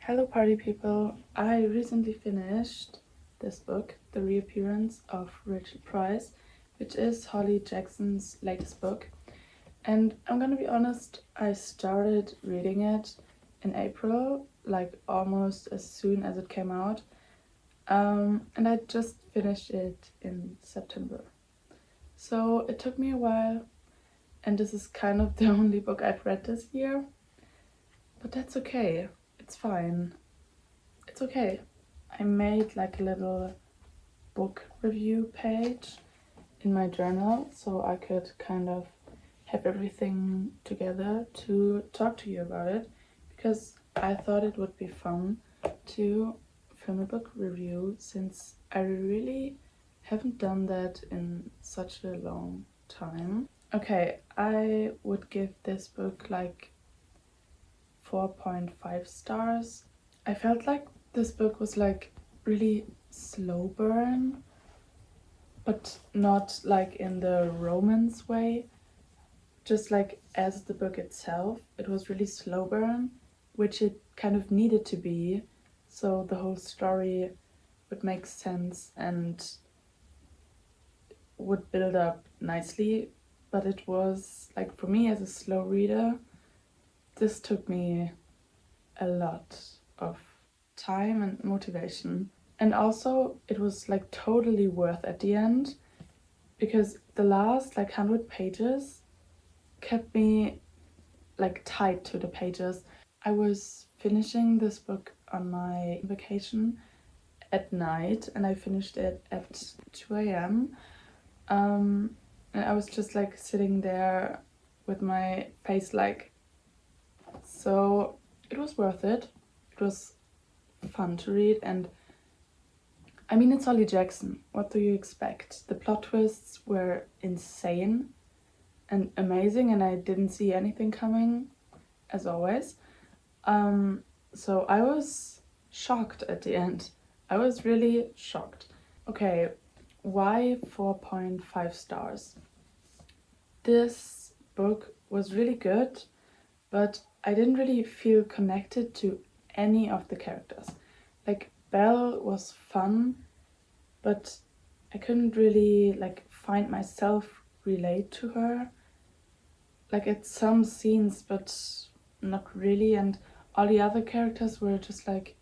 Hello party people! I recently finished this book, The Reappearance of Rachel Price, which is Holly Jackson's latest book. And I'm gonna be honest, I started reading it in April, like almost as soon as it came out. And I just finished it in September. So it took me a while, and this is kind of the only book I've read this year. But that's okay, it's fine. It's okay. I made like a little book review page in my journal so I could kind of have everything together to talk to you about it, because I thought it would be fun to film a book review since I really haven't done that in such a long time. Okay, I would give this book like 4.5 stars. I felt like this book was like really slow burn, but not like in the romance way, just like as the book itself. It was really slow burn, which it kind of needed to be, so the whole story would make sense and would build up nicely. But it was like, for me as a slow reader, this took me a lot of time and motivation. And also it was like totally worth at the end, because the last like 100 pages kept me like tied to the pages. I was finishing this book on my vacation at night and I finished it at 2 a.m. And I was just like sitting there with my face like, so it was worth it. It was fun to read, and I mean, it's Holly Jackson. What do you expect? The plot twists were insane and amazing, and I didn't see anything coming, as always. So I was shocked at the end. I was really shocked. Okay, why 4.5 stars? This book was really good, but I didn't really feel connected to any of the characters. Like, Belle was fun, but I couldn't really like find myself relate to her. Like at some scenes, but not really. And all the other characters were just like,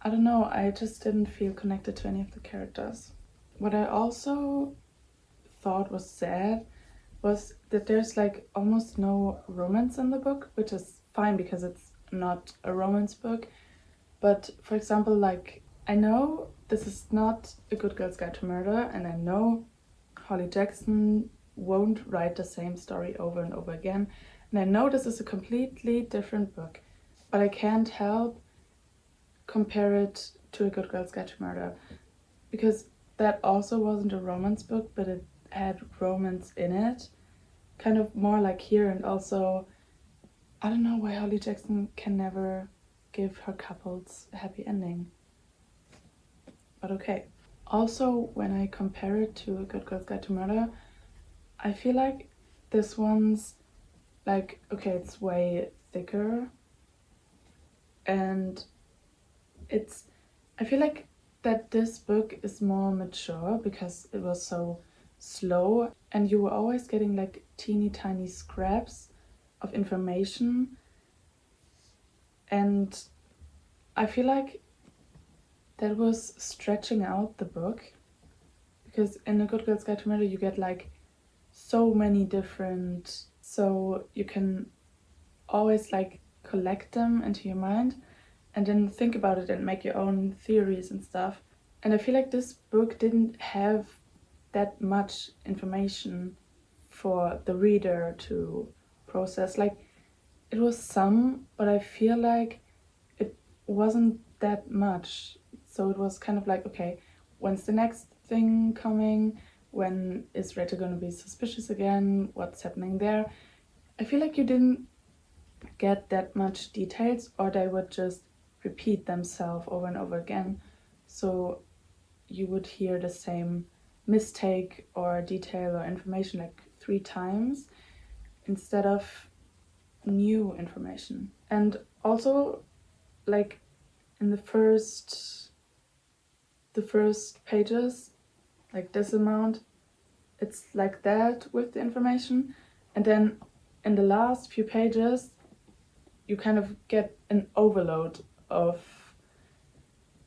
I don't know, I just didn't feel connected to any of the characters. What I also thought was sad was that there's like almost no romance in the book, which is fine because it's not a romance book. But for example, like, I know this is not A Good Girl's Guide to Murder, and I know Holly Jackson won't write the same story over and over again, and I know this is a completely different book, but I can't help compare it to A Good Girl's Guide to Murder, because that also wasn't a romance book, but it had romance in it, kind of more like here. And also, I don't know why Holly Jackson can never give her couples a happy ending, but okay. Also, when I compare it to A Good Girl's Guide to Murder, I feel like this one's like, okay, it's way thicker, and I feel like that this book is more mature because it was so slow, and you were always getting like teeny tiny scraps of information. And I feel like that was stretching out the book, because in A Good Girl's Guide to Murder you get like so many different, so you can always like collect them into your mind and then think about it and make your own theories and stuff. And I feel like this book didn't have that much information for the reader to process. Like, it was some, but I feel like it wasn't that much. So it was kind of like, okay, when's the next thing coming? When is Rachel gonna be suspicious again? What's happening there? I feel like you didn't get that much details, or they would just repeat themselves over and over again. So you would hear the same mistake or detail or information like 3 times instead of new information. And also, like in the first pages, like this amount, it's like that with the information, and then in the last few pages you kind of get an overload of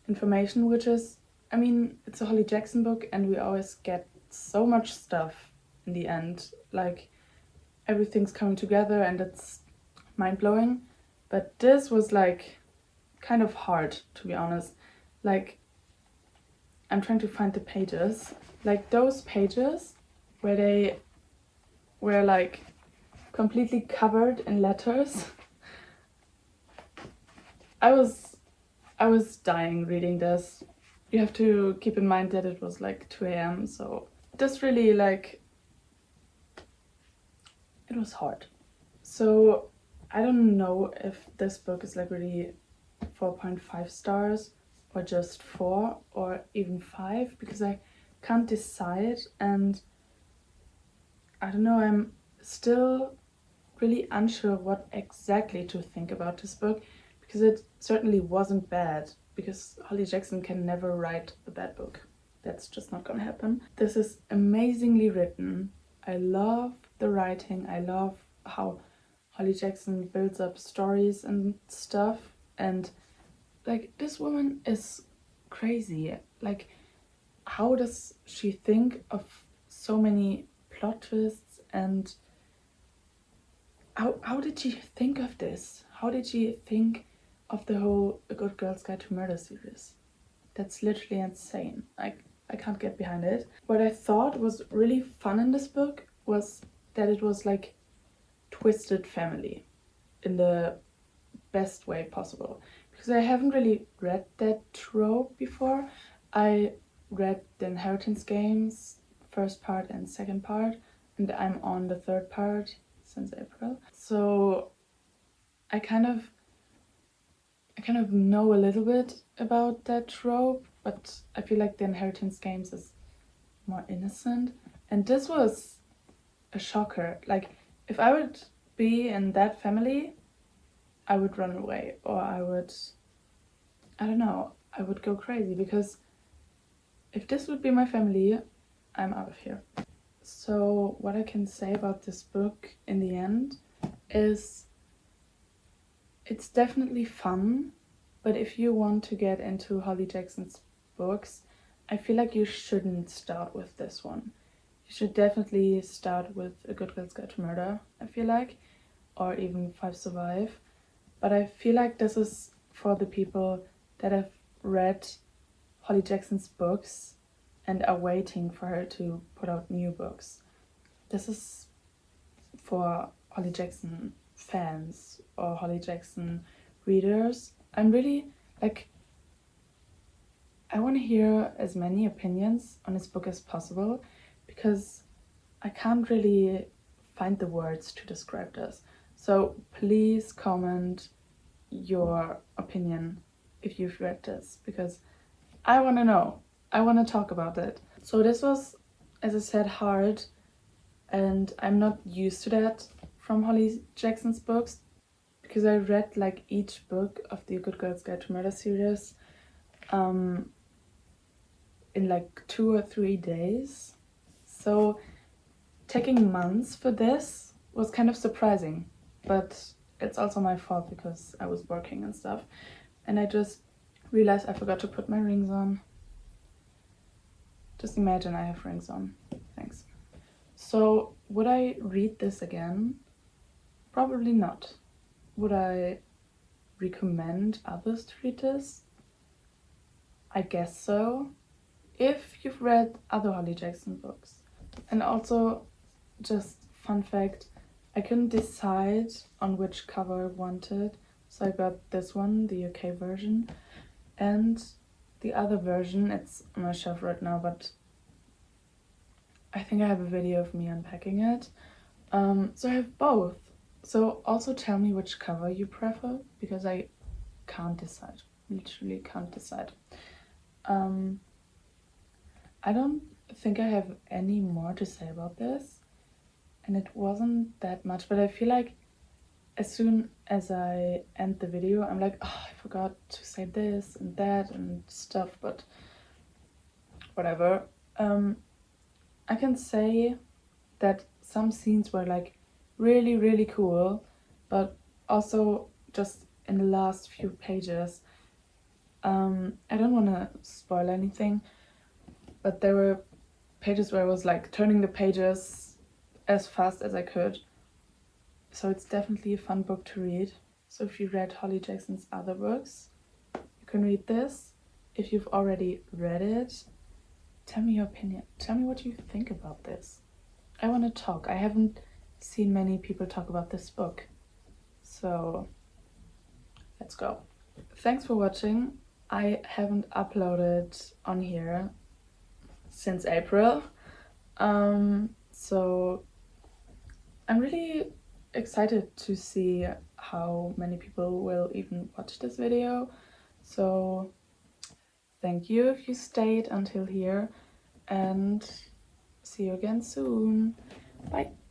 information, which is, I mean, it's a Holly Jackson book and we always get so much stuff in the end, like everything's coming together and it's mind-blowing. But this was like kind of hard, to be honest. Like, I'm trying to find the pages, like those pages where they were like completely covered in letters. I was dying reading this. You have to keep in mind that it was like 2 a.m. so this really, like, it was hard. So I don't know if this book is like really 4.5 stars or just 4 or even 5, because I can't decide, and I don't know, I'm still really unsure what exactly to think about this book, because it certainly wasn't bad, because Holly Jackson can never write a bad book. That's just not gonna happen. This is amazingly written. I love the writing. I love how Holly Jackson builds up stories and stuff. And like, this woman is crazy. Like, how does she think of so many plot twists, and how did she think of this? How did she think of the whole A Good Girl's Guide to Murder series? That's literally insane. I can't get behind it. What I thought was really fun in this book was that it was like twisted family in the best way possible. Because I haven't really read that trope before. I read The Inheritance Games first part and second part, and I'm on the third part since April. So I kind of know a little bit about that trope, but I feel like The Inheritance Games is more innocent. And this was a shocker. Like, if I would be in that family, I would run away, or I don't know, I would go crazy, because if this would be my family, I'm out of here. So what I can say about this book in the end is it's definitely fun, but if you want to get into Holly Jackson's books, I feel like you shouldn't start with this one. You should definitely start with A Good Girl's Guide to Murder, I feel like, or even 5 Survive. But I feel like this is for the people that have read Holly Jackson's books and are waiting for her to put out new books. This is for Holly Jackson fans or Holly Jackson readers. I'm really, like, I want to hear as many opinions on this book as possible, because I can't really find the words to describe this. So please comment your opinion if you've read this, because I want to know. I want to talk about it. So this was, as I said, hard, and I'm not used to that from Holly Jackson's books, because I read like each book of the Good Girl's Guide to Murder series in like 2 or 3 days. So taking months for this was kind of surprising, but it's also my fault because I was working and stuff, and I just realized I forgot to put my rings on. Just imagine I have rings on. Thanks. So would I read this again? Probably not. Would I recommend others to read this? I guess so, if you've read other Holly Jackson books. And also, just fun fact, I couldn't decide on which cover I wanted, so I got this one, the UK version, and the other version, it's on my shelf right now, but I think I have a video of me unpacking it. So I have both. So also tell me which cover you prefer, because I can't decide, literally can't decide. I don't think I have any more to say about this, and it wasn't that much, but I feel like as soon as I end the video, I'm like, oh, I forgot to say this and that and stuff, but whatever. I can say that some scenes were like really, really cool, but also just in the last few pages. I don't want to spoil anything, but there were pages where I was like turning the pages as fast as I could. So it's definitely a fun book to read. So if you read Holly Jackson's other books, you can read this. If you've already read it, tell me your opinion. Tell me what you think about this. I want to talk. I haven't seen many people talk about this book. So let's go. Thanks for watching. I haven't uploaded on here since April. So I'm really excited to see how many people will even watch this video. So thank you if you stayed until here, and see you again soon. Bye.